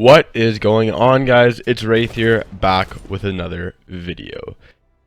What is going on, guys? It's Wraith here, back with another video.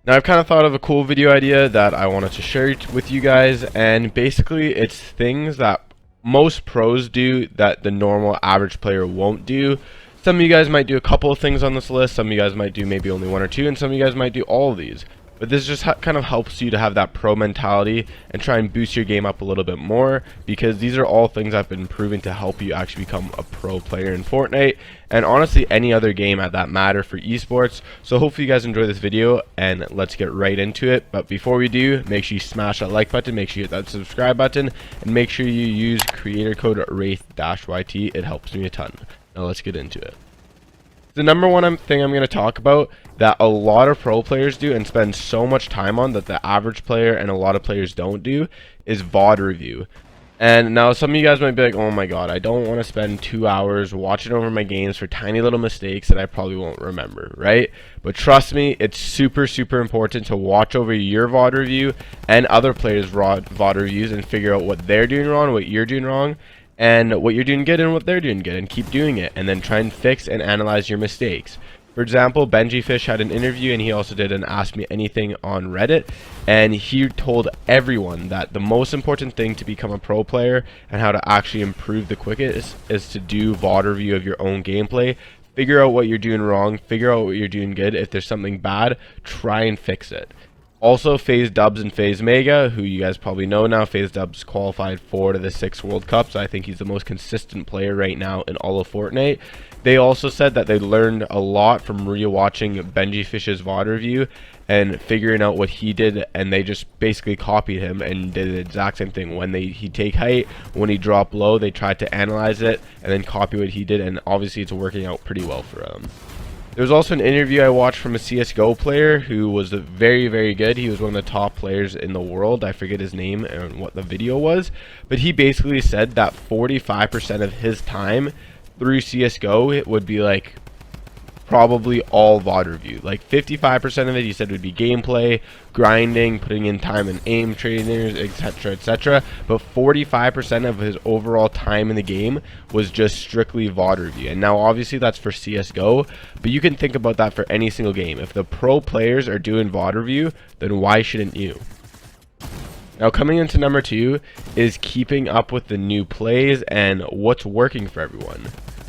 Now, I've kind of thought of a cool video idea that I wanted to share with you guys, and basically it's things that most pros do that the normal average player won't do. Some of you guys might do a couple of things on this list, some of you guys might do maybe only one or two, and some of you guys might do all of these. But this just kind of helps you to have that pro mentality and try and boost your game up a little bit more, because these are all things I've been proving to help you actually become a pro player in Fortnite, and honestly any other game at that matter for esports. So hopefully you guys enjoy this video, and let's get right into it. But before we do, make sure you smash that like button, make sure you hit that subscribe button, and make sure you use creator code Wraith-YT. It helps me a ton. Now let's get into it. The number one thing I'm going to talk about that a lot of pro players do and spend so much time on that the average player and a lot of players don't do is VOD review. And now some of you guys might be like, oh my god, I don't want to spend 2 hours watching over my games for tiny little mistakes that I probably won't remember, right? But trust me, it's super important to watch over your VOD review and other players' VOD reviews and figure out what they're doing wrong, what you're doing wrong, and what you're doing good and what they're doing good, and keep doing it, and then try and fix and analyze your mistakes. For example, Benji Fish had an interview, and he also did an Ask Me Anything on Reddit, and he told everyone that the most important thing to become a pro player and how to actually improve the quickest is to do VOD review of your own gameplay. Figure out what you're doing wrong, figure out what you're doing good. If there's something bad, try and fix it. Also, FaZe Dubs and FaZe Mega, who you guys probably know now. FaZe Dubs qualified 4 to the 6 World Cups. I think he's the most consistent player right now in all of Fortnite. They also said that they learned a lot from rewatching Benji Fish's VOD review and figuring out what he did, and they just basically copied him and did the exact same thing. When he'd take height, when he dropped low, they tried to analyze it and then copy what he did, and obviously it's working out pretty well for him. There was also an interview I watched from a CSGO player who was very good. He was one of the top players in the world. I forget his name and what the video was, but he basically said that 45% of his time through CSGO it would be like probably all VOD review. Like 55% of it he said would be gameplay, grinding, putting in time in aim trainers, etc. But 45% of his overall time in the game was just strictly VOD review. And now obviously that's for CSGO, but you can think about that for any single game. If the pro players are doing VOD review, then why shouldn't you? Now coming into number 2 is keeping up with the new plays and what's working for everyone.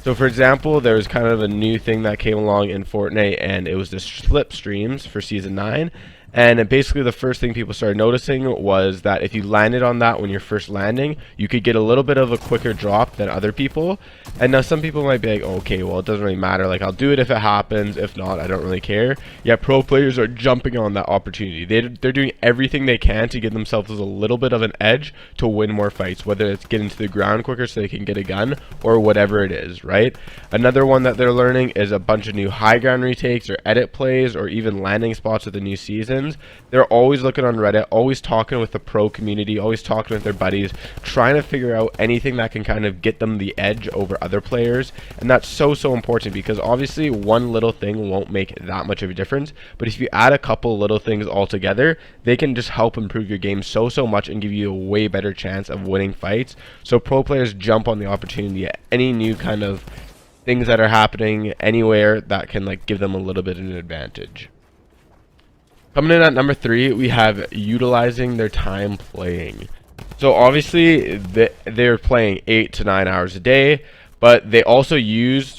So for example, there was kind of a new thing that came along in Fortnite, and it was the slip streams for Season 9. And basically the first thing people started noticing was that if you landed on that when you're first landing, you could get a little bit of a quicker drop than other people. And now some people might be like, okay, well, it doesn't really matter. Like, I'll do it if it happens. If not, I don't really care. Yet pro players are jumping on that opportunity. They're doing everything they can to give themselves a little bit of an edge to win more fights, whether it's getting to the ground quicker so they can get a gun or whatever it is, right? Another one that they're learning is a bunch of new high ground retakes or edit plays or even landing spots with the new season. They're always looking on Reddit, always talking with the pro community, always talking with their buddies, trying to figure out anything that can kind of get them the edge over other players. And that's so important, because obviously one little thing won't make that much of a difference, but if you add a couple little things all together, they can just help improve your game so much and give you a way better chance of winning fights. So pro players jump on the opportunity at any new kind of things that are happening anywhere that can like give them a little bit of an advantage. Coming in at number 3, we have utilizing their time playing. So obviously they're playing 8 to 9 hours a day, but they also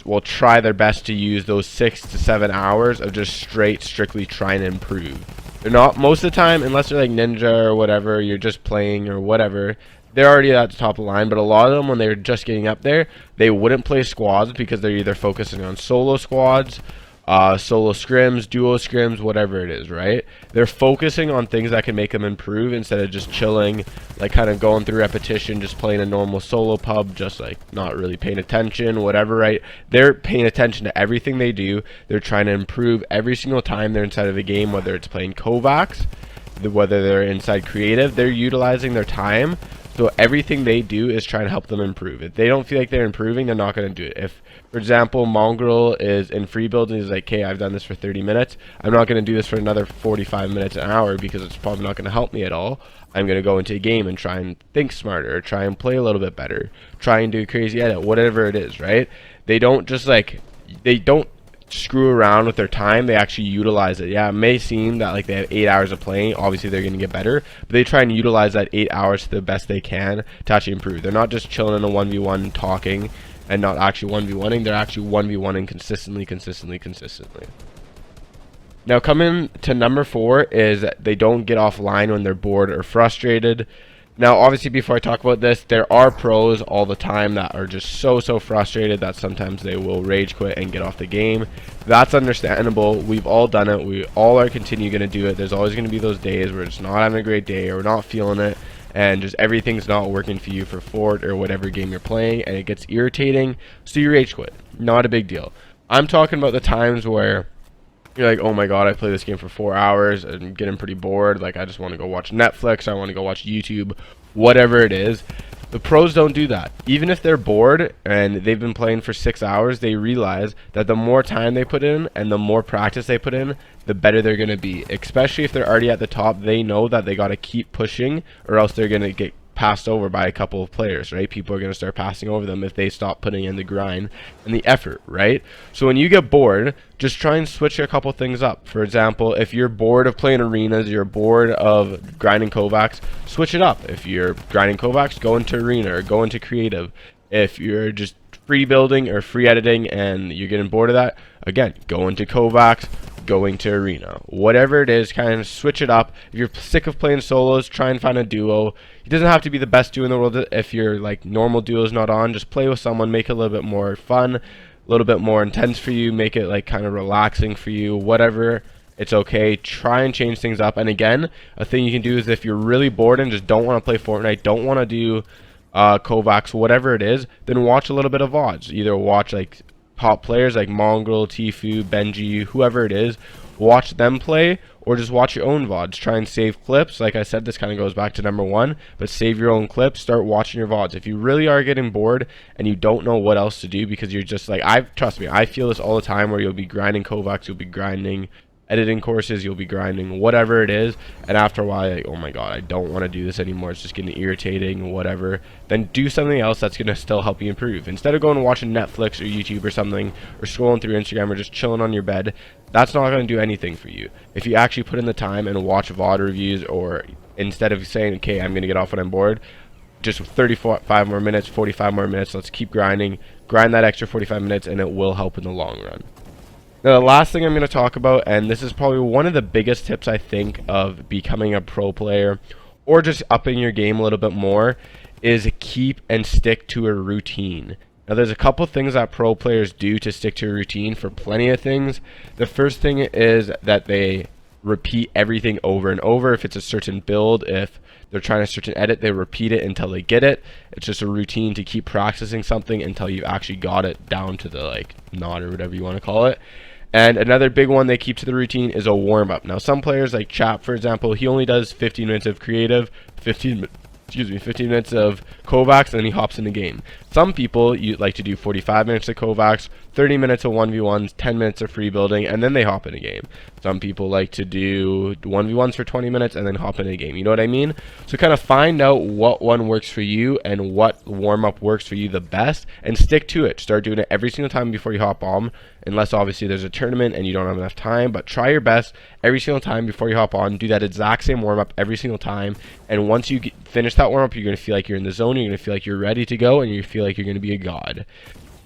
will try their best to use those 6 to 7 hours of just strictly trying to improve. They're not, most of the time, unless they're like Ninja or whatever, you're just playing or whatever, they're already at the top of the line. But a lot of them, when they're just getting up there, they wouldn't play squads because they're either focusing on solo squads, solo scrims, duo scrims, whatever it is, right? They're focusing on things that can make them improve instead of just chilling, like kind of going through repetition, just playing a normal solo pub, just like not really paying attention, whatever, right? They're paying attention to everything they do. They're trying to improve every single time they're inside of a game, whether it's playing Kovacs, whether they're inside creative, they're utilizing their time. So everything they do is trying to help them improve. If they don't feel like they're improving, they're not going to do it. If, for example, Mongrel is in free build and he's like, hey, I've done this for 30 minutes. I'm not going to do this for another 45 minutes, an hour, because it's probably not going to help me at all. I'm going to go into a game and try and think smarter, try and play a little bit better, try and do a crazy edit, whatever it is, right? they don't just like, they don't screw around with their time. They actually utilize it. Yeah, it may seem that like they have 8 hours of playing, obviously they're going to get better, but they try and utilize that 8 hours to the best they can to actually improve. They're not just chilling in a 1v1 talking and not actually 1v1ing. They're actually 1v1ing consistently. Now coming to number 4 is they don't get offline when they're bored or frustrated. Now obviously before I talk about this, there are pros all the time that are just so frustrated that sometimes they will rage quit and get off the game. That's understandable. We've all done it. We all are going to do it. There's always going to be those days where it's not having a great day or we're not feeling it and just everything's not working for you for Fort or whatever game you're playing and it gets irritating, so you rage quit. Not a big deal. I'm talking about the times where you're like, oh my god, I play this game for 4 hours and getting pretty bored. Like, I just want to go watch Netflix. I want to go watch YouTube, whatever it is. The pros don't do that. Even if they're bored and they've been playing for 6 hours, they realize that the more time they put in and the more practice they put in, the better they're going to be. Especially if they're already at the top, they know that they got to keep pushing or else they're going to get passed over by a couple of players, right? People are going to start passing over them if they stop putting in the grind and the effort, right? So when you get bored, just try and switch a couple things up. For example, if you're bored of playing arenas, you're bored of grinding Kovacs, switch it up. If you're grinding Kovacs, go into arena or go into creative. If you're just free building or free editing and you're getting bored of that, again, go into Kovacs, going to arena. Whatever it is, kind of switch it up. If you're sick of playing solos, try and find a duo. It doesn't have to be the best duo in the world. If your like normal duo is not on, just play with someone, make it a little bit more fun, a little bit more intense for you, make it like kind of relaxing for you, whatever. It's okay. Try and change things up. And again, a thing you can do is if you're really bored and just don't want to play Fortnite, don't want to do Kovacs, whatever it is, then watch a little bit of VODs. Either watch like top players like Mongrel, Tfue, Benji, whoever it is, watch them play, or just watch your own VODs. Try and save clips. Like I said, this kind of goes back to number 1, but save your own clips. Start watching your VODs. If you really are getting bored and you don't know what else to do because you're just like, trust me, I feel this all the time where you'll be grinding Kovacs, you'll be grinding editing courses, you'll be grinding whatever it is, and after a while, like, oh my god, I don't want to do this anymore, it's just getting irritating, whatever. Then do something else that's going to still help you improve. Instead of going and watching Netflix or YouTube or something, or scrolling through Instagram or just chilling on your bed, that's not going to do anything for you. If you actually put in the time and watch VOD reviews, or instead of saying, okay, I'm going to get off when I'm bored, just 35 more minutes, 45 more minutes, let's keep grinding, grind that extra 45 minutes, and it will help in the long run. Now, the last thing I'm going to talk about, and this is probably one of the biggest tips I think of becoming a pro player or just upping your game a little bit more, is keep and stick to a routine. Now, there's a couple things that pro players do to stick to a routine for plenty of things. The first thing is that they repeat everything over and over. If it's a certain build, if they're trying a certain edit, they repeat it until they get it. It's just a routine to keep practicing something until you've actually got it down to the like knot or whatever you want to call it. And another big one they keep to the routine is a warm-up. Now, some players like Chap, for example, he only does 15 minutes of creative, 15 minutes of Kovacs, and then he hops in the game. Some people you like to do 45 minutes of Kovacs, 30 minutes of 1v1s, 10 minutes of free building, and then they hop in a game. Some people like to do 1v1s for 20 minutes and then hop in a game. You know what I mean? So kind of find out what one works for you and what warm-up works for you the best, and stick to it. Start doing it every single time before you hop on, unless obviously there's a tournament and you don't have enough time, but try your best every single time before you hop on. Do that exact same warm-up every single time, and once you finish that warm-up, you're going to feel like you're in the zone, you're going to feel like you're ready to go, and you feel like you're going to be a god.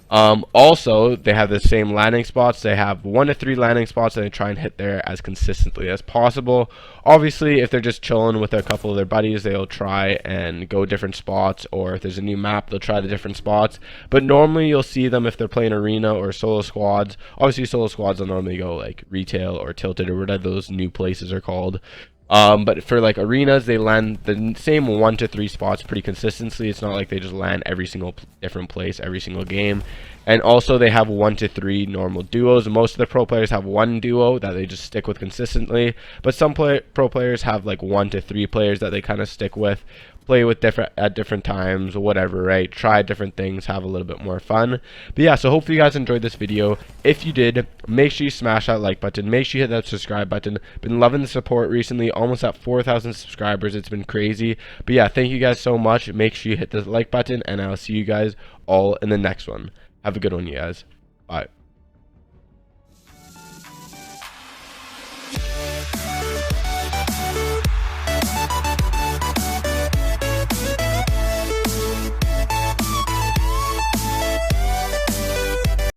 Also, they have the same landing spots. They have 1 to 3 landing spots, and they try and hit there as consistently as possible. Obviously, if they're just chilling with a couple of their buddies, they'll try and go different spots, or if there's a new map, they'll try the different spots. But normally, you'll see them if they're playing arena or solo squads. Obviously, solo squads will normally go like retail or tilted or whatever those new places are called. But for like arenas, they land the same 1 to 3 spots pretty consistently. It's not like they just land every single different place every single game. And also they have 1 to 3 normal duos. Most of the pro players have 1 duo that they just stick with consistently, but some pro players have like 1 to 3 players that they kind of stick with, play with at different times, whatever, right? Try different things, have a little bit more fun. But yeah, so hopefully you guys enjoyed this video. If you did, make sure you smash that like button, make sure you hit that subscribe button. Been loving the support recently, almost at 4,000 subscribers. It's been crazy. But yeah, thank you guys so much. Make sure you hit the like button, and I'll see you guys all in the next one. Have a good one, you guys. Bye.